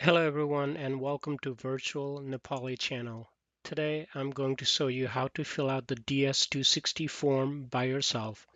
Hello everyone and welcome to Virtual Nepali channel. Today I'm going to show you how to fill out the ds260 form by yourself.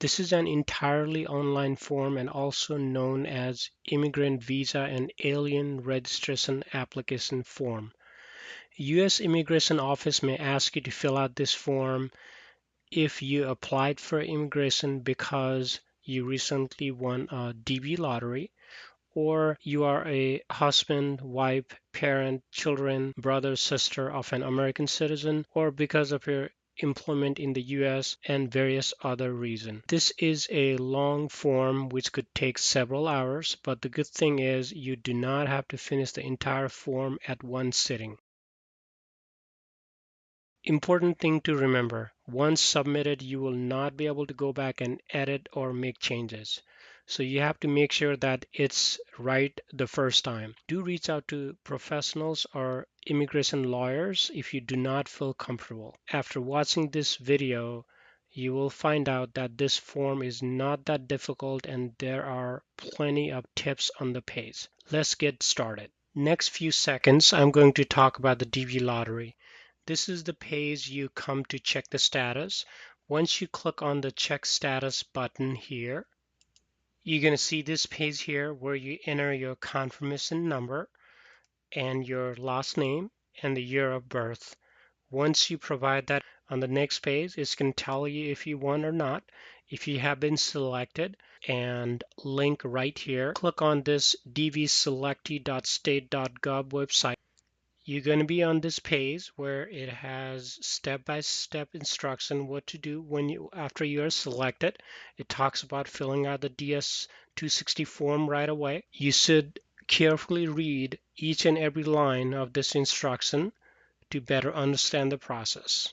This is an entirely online form and also known as Immigrant Visa and Alien Registration Application Form. U.S. Immigration Office may ask you to fill out this form if you applied for immigration because you recently won a DB lottery, or you are a husband, wife, parent, children, brother, sister of an American citizen, or because of your employment in the US and various other reasons. This is a long form which could take several hours, but the good thing is you do not have to finish the entire form at one sitting. Important thing to remember, once submitted, you will not be able to go back and edit or make changes. So you have to make sure that it's right the first time. Do reach out to professionals or immigration lawyers if you do not feel comfortable. After watching this video, you will find out that this form is not that difficult and there are plenty of tips on the page. Let's get started. Next few seconds, I'm going to talk about the DV lottery. This is the page you come to check the status. Once you click on the check status button here, you're going to see this page here where you enter your confirmation number and your last name and the year of birth. Once you provide that, on the next page, it's going to tell you if you won or not, if you have been selected, and link right here. Click on this dvselectee.state.gov website. You're going to be on this page where it has step-by-step instruction what to do when you after you are selected. It talks about filling out the DS260 form right away. You should carefully read each and every line of this instruction to better understand the process.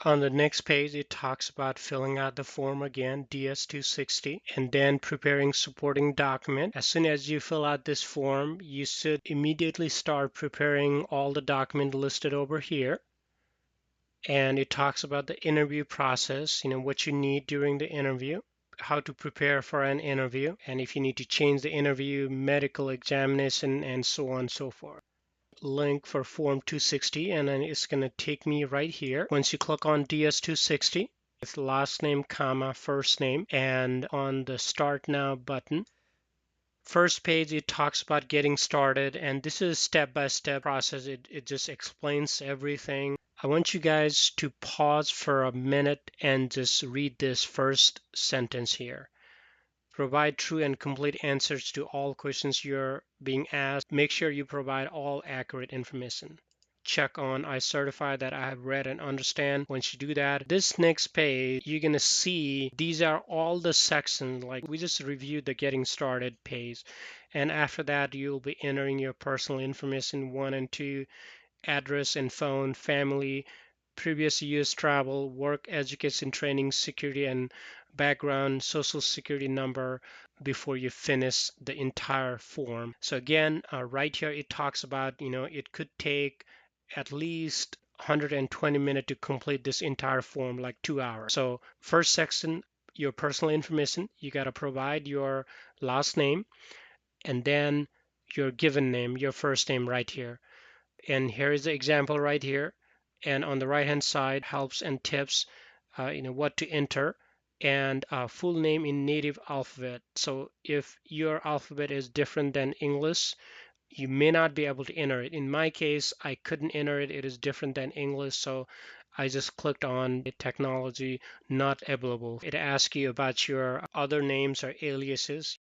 On the next page, it talks about filling out the form again, DS260, and then preparing supporting document. As soon as you fill out this form, you should immediately start preparing all the document listed over here. And it talks about the interview process, what you need during the interview, how to prepare for an interview, and if you need to change the interview, medical examination, and so on and so forth. Link for form 260, and then it's going to take me right here. Once you click on DS260, it's last name comma first name, and on the start now button, first page it talks about getting started, and this is step-by-step process. It just explains everything. I want you guys to pause for a minute and just read this first sentence here. Provide true and complete answers to all questions you're being asked. Make sure you provide all accurate information. Check on I certify that I have read and understand. Once you do that, this next page, you're going to see these are all the sections. Like we just reviewed the getting started page. And after that, you'll be entering your personal information 1 and 2, address and phone, family, previous year's travel, work, education, training, security, and background, social security number before you finish the entire form. So again, right here it talks about, it could take at least 120 minutes to complete this entire form, like 2 hours. So first section, your personal information, you got to provide your last name and then your given name, your first name right here. And here is the example right here. And on the right hand side, helps and tips, what to enter, and full name in native alphabet. So if your alphabet is different than English, you may not be able to enter it. In my case, I couldn't enter it. It is different than English, so I just clicked on technology not available. It asks you about your other names or aliases.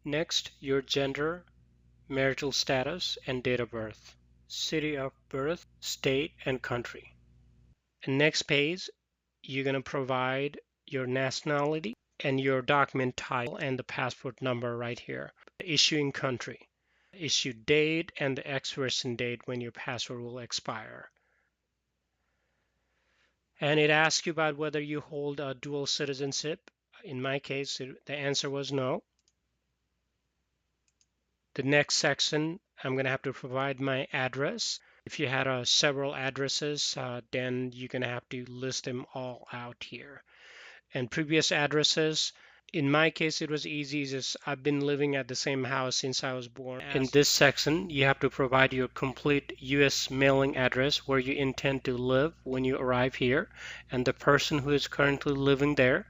Next, your gender, marital status, and date of birth, city of birth, state, and country. And next page, you're going to provide your nationality and your document title and the passport number right here. The issuing country, issue date, and the expiration date when your passport will expire. And it asks you about whether you hold a dual citizenship. In my case, the answer was no. The next section, I'm going to have to provide my address. If you had several addresses, then you're going to have to list them all out here. And previous addresses, In my case, it was easy. Just I've been living at the same house since I was born. In this section, you have to provide your complete U.S. mailing address where you intend to live when you arrive here, and the person who is currently living there,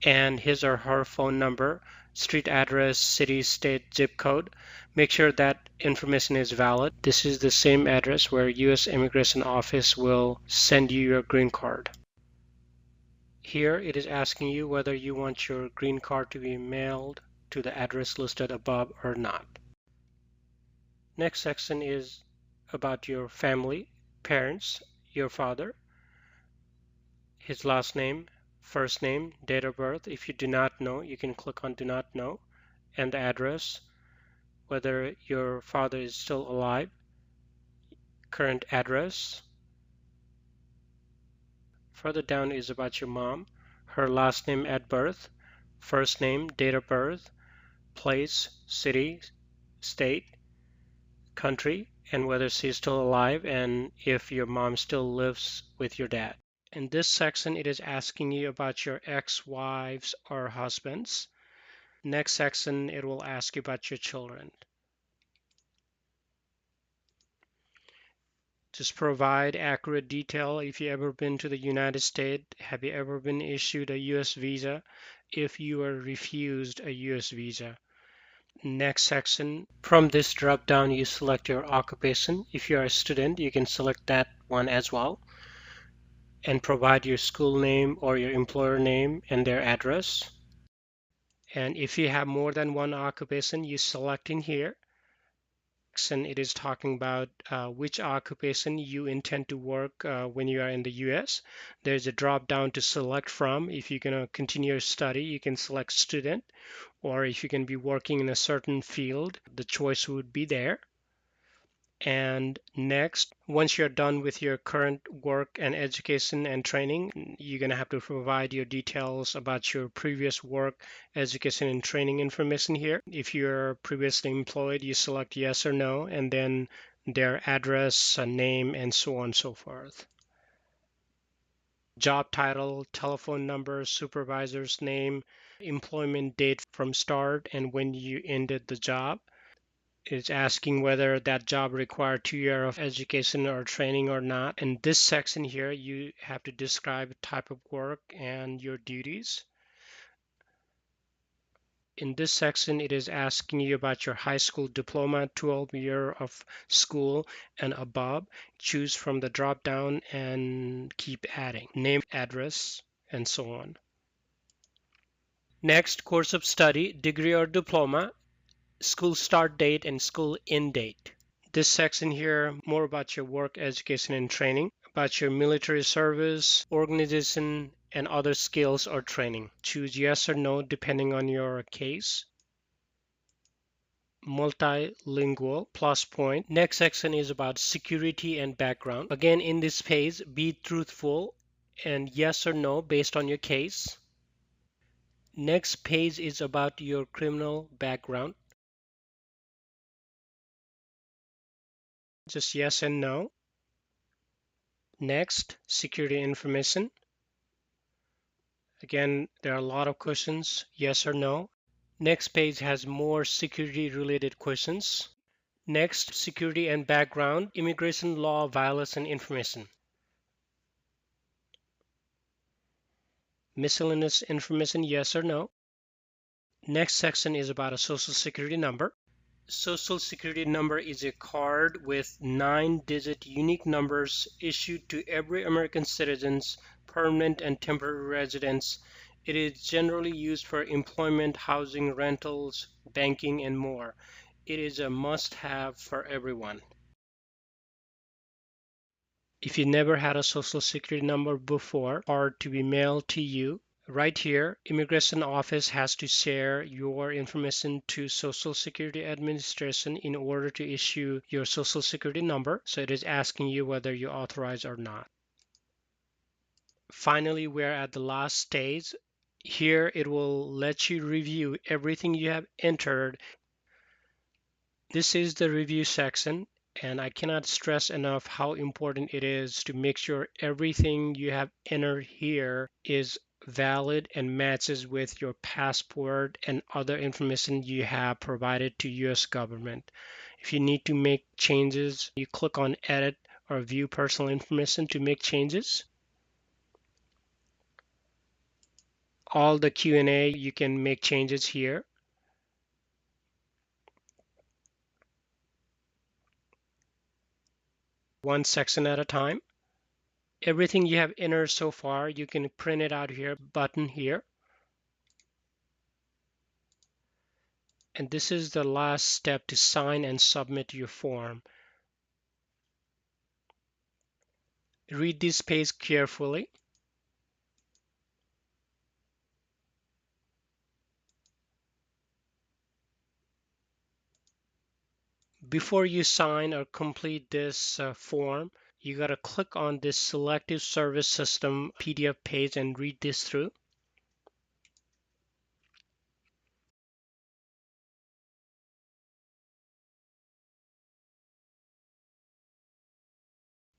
and his or her phone number, street address, city, state, zip code. Make sure that information is valid. This is the same address where U.S. Immigration Office will send you your green card. Here it is asking you whether you want your green card to be mailed to the address listed above or not. Next section is about your family, parents, your father, his last name, first name, date of birth. If you do not know, you can click on do not know, and the address, whether your father is still alive, current address. Further down is about your mom, her last name at birth, first name, date of birth, place, city, state, country, and whether she's still alive and if your mom still lives with your dad. In this section, it is asking you about your ex-wives or husbands. Next section, it will ask you about your children. Just provide accurate detail. If you ever been to the United States, have you ever been issued a US visa? If you were refused a US visa. Next section, from this drop down, you select your occupation. If you are a student, you can select that one as well and provide your school name or your employer name and their address. And if you have more than one occupation, you select in here. And it is talking about which occupation you intend to work when you are in the US. There's a drop down to select from. If you're going to continue your study, you can select student, or if you can be working in a certain field, the choice would be there. And next, once you're done with your current work and education and training, you're going to have to provide your details about your previous work, education, and training information here. If you're previously employed, you select yes or no, and then their address, name, and so on and so forth. Job title, telephone number, supervisor's name, employment date from start, and when you ended the job. It's asking whether that job required 2 years of education or training or not. In this section here, you have to describe type of work and your duties. In this section, it is asking you about your high school diploma, 12 year of school and above. Choose from the drop down and keep adding name, address, and so on. Next, course of study, degree or diploma, school start date and school end date. This section here, more about your work, education, and training, about your military service, organization, and other skills or training. Choose yes or no depending on your case. Multilingual, plus point. Next section is about security and background. Again, in this page, be truthful and yes or no based on your case. Next page is about your criminal background. Just yes and no. Next, security information. Again, there are a lot of questions, yes or no. Next page has more security related questions. Next, security and background, immigration law violation information. Miscellaneous information, yes or no. Next section is about a social security number. Social security number is a card with 9-digit unique numbers issued to every American citizens, permanent and temporary residents. It is generally used for employment, housing, rentals, banking, and more. It is a must-have for everyone. If you never had a social security number before or to be mailed to you, right here, Immigration Office has to share your information to Social Security Administration in order to issue your Social Security number. So it is asking you whether you authorize or not. Finally, we're at the last stage. Here it will let you review everything you have entered. This is the review section, and I cannot stress enough how important it is to make sure everything you have entered here is valid and matches with your passport and other information you have provided to US government. If you need to make changes, you click on edit or view personal information to make changes. All the Q&A, you can make changes here. One section at a time. Everything you have entered so far, you can print it out here, button here. And this is the last step to sign and submit your form. Read this page carefully. Before you sign or complete this form, you got to click on this Selective Service System PDF page and read this through.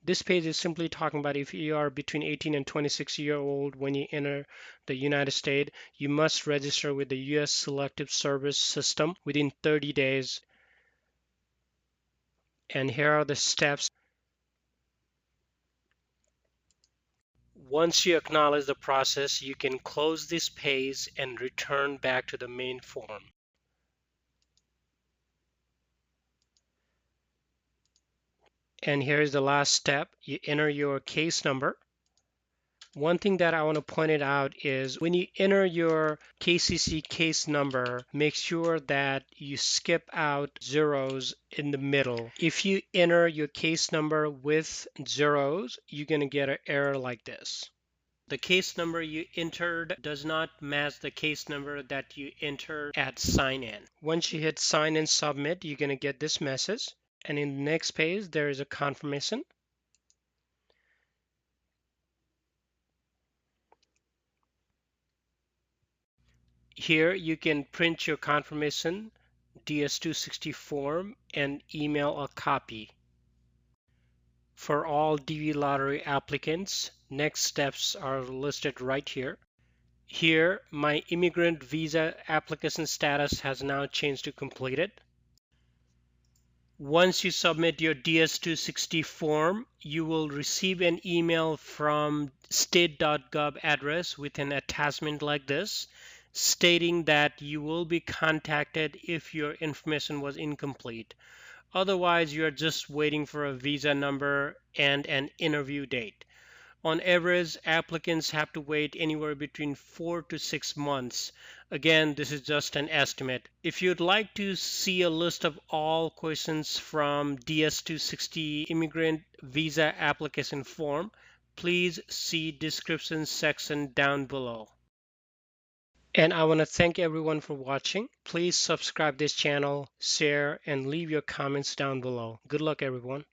This page is simply talking about if you are between 18 and 26-year-old when you enter the United States, you must register with the U.S. Selective Service System within 30 days. And here are the steps. Once you acknowledge the process, you can close this page and return back to the main form. And here's the last step. You enter your case number. One thing that I want to point it out is when you enter your KCC case number, make sure that you skip out zeros in the middle. If you enter your case number with zeros, you're going to get an error like this. The case number you entered does not match the case number that you entered at sign in. Once you hit sign and submit, you're going to get this message. And in the next page, there is a confirmation. Here you can print your confirmation ds260 form and email a copy. For all DV lottery applicants, next steps are listed right here. Here, my immigrant visa application status has now changed to completed. Once you submit your ds260 form, you will receive an email from state.gov address with an attachment like this, stating that you will be contacted if your information was incomplete. Otherwise, you are just waiting for a visa number and an interview date. On average, applicants have to wait anywhere between 4 to 6 months. Again, this is just an estimate. If you'd like to see a list of all questions from DS260 immigrant visa application form, please see description section down below. And I want to thank everyone for watching. Please subscribe this channel, share, and leave your comments down below. Good luck, everyone.